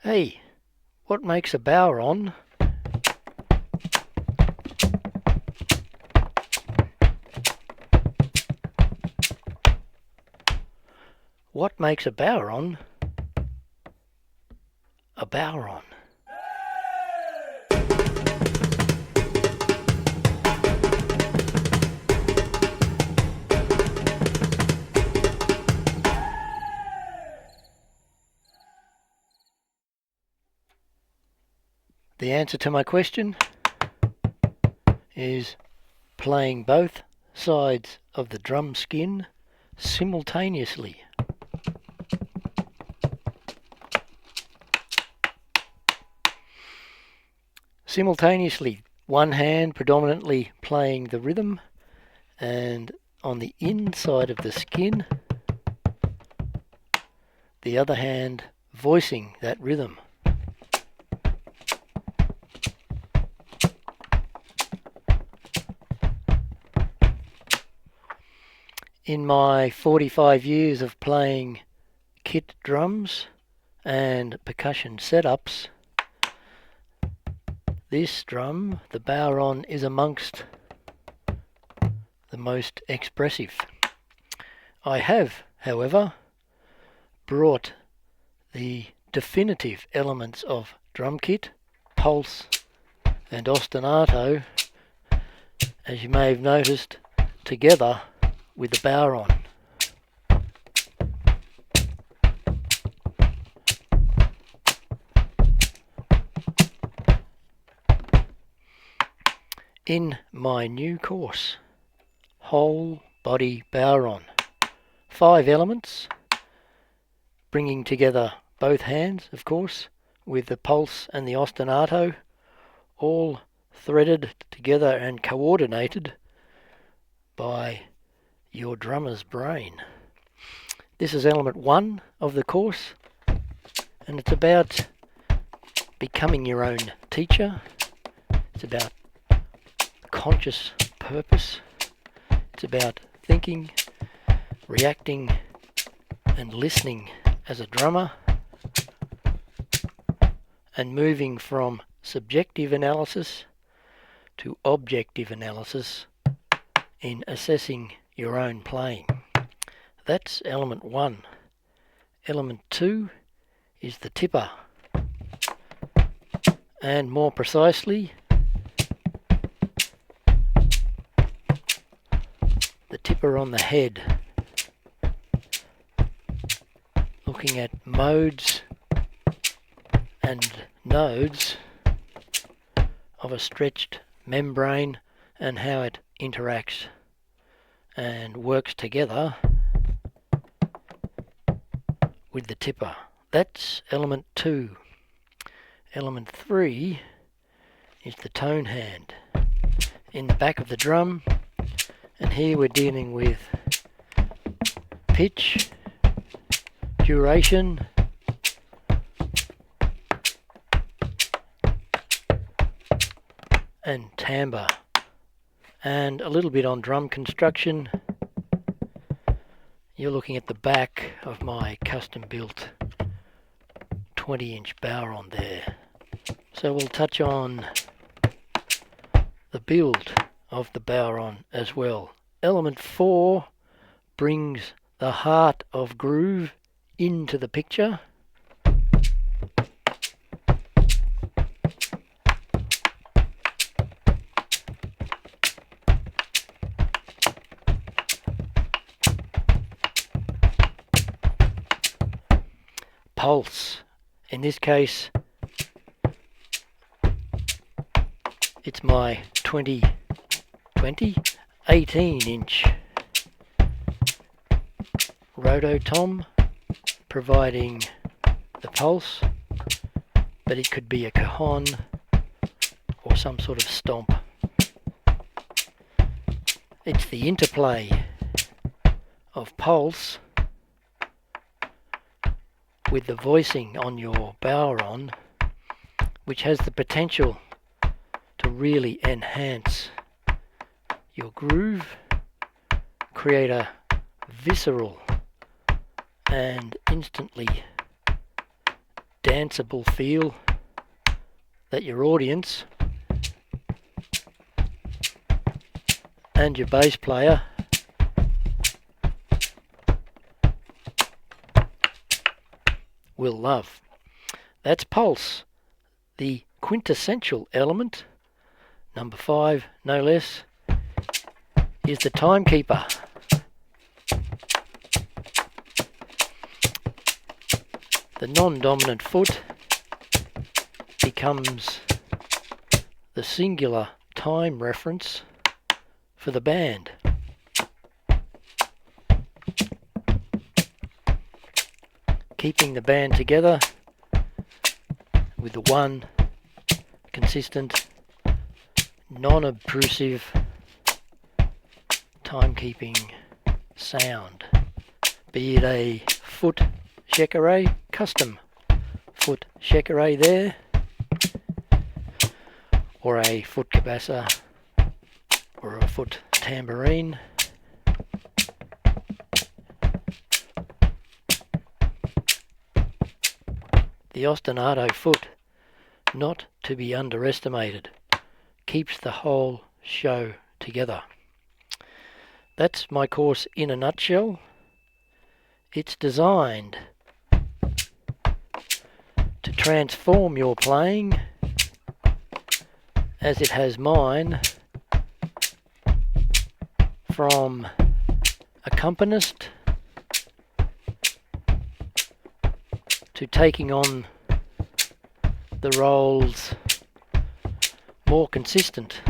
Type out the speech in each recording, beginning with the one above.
Hey, what makes a bodhran? What makes a bodhran a bodhran? The answer to my question is playing both sides of the drum skin simultaneously. Simultaneously, one hand predominantly playing the rhythm and on the inside of the skin, the other hand voicing that rhythm. In my 45 years of playing kit drums and percussion setups, this drum, the Bodhran, is amongst the most expressive. I have, however, brought the definitive elements of drumkit, pulse and ostinato, as you may have noticed, together with the Bodhran. In my new course, Whole Body Bodhran, 5 elements, bringing together both hands, of course, with the pulse and the ostinato, all threaded together and coordinated by your drummer's brain. This is element 1 of the course, and it's about becoming your own teacher. It's about conscious purpose. It's about thinking, reacting and listening as a drummer, and moving from subjective analysis to objective analysis in assessing your own playing. That's element 1. Element 2 is the tipper, and more precisely, the tipper on the head, looking at modes and nodes of a stretched membrane and how it interacts and works together with the tipper. That's element 2. Element 3 is the tone hand in the back of the drum, and here we're dealing with pitch, duration, and timbre, and a little bit on drum construction. You're looking at the back of my custom built 20-inch Bodhran there. So we'll touch on the build of the Bodhran as well. Element 4 brings the heart of groove into the picture. Pulse. In this case, it's my 18-inch rototom providing the pulse, but it could be a cajon or some sort of stomp. It's the interplay of pulse with the voicing on your Bodhran, which has the potential to really enhance your groove, create a visceral and instantly danceable feel that your audience and your bass player will love. That's pulse, the quintessential element. Number 5, no less, is the timekeeper. The non-dominant foot becomes the singular time reference for the band. Keeping the band together with the one consistent, non-obtrusive timekeeping sound. Be it a foot shekere, custom foot shekere there, or a foot cabasa, or a foot tambourine. The ostinato foot, not to be underestimated, keeps the whole show together. That's my course in a nutshell. It's designed to transform your playing, as it has mine, from accompanist to taking on the roles more consistent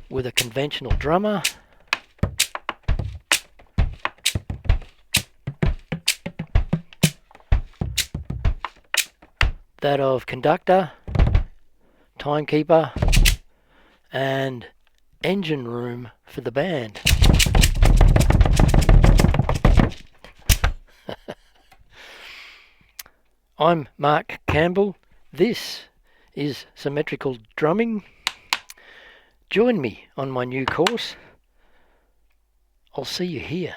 with a conventional drummer, that of conductor, timekeeper, and engine room for the band. I'm Mark Campbell. This is Symmetrical Drumming. Join me on my new course. I'll see you here.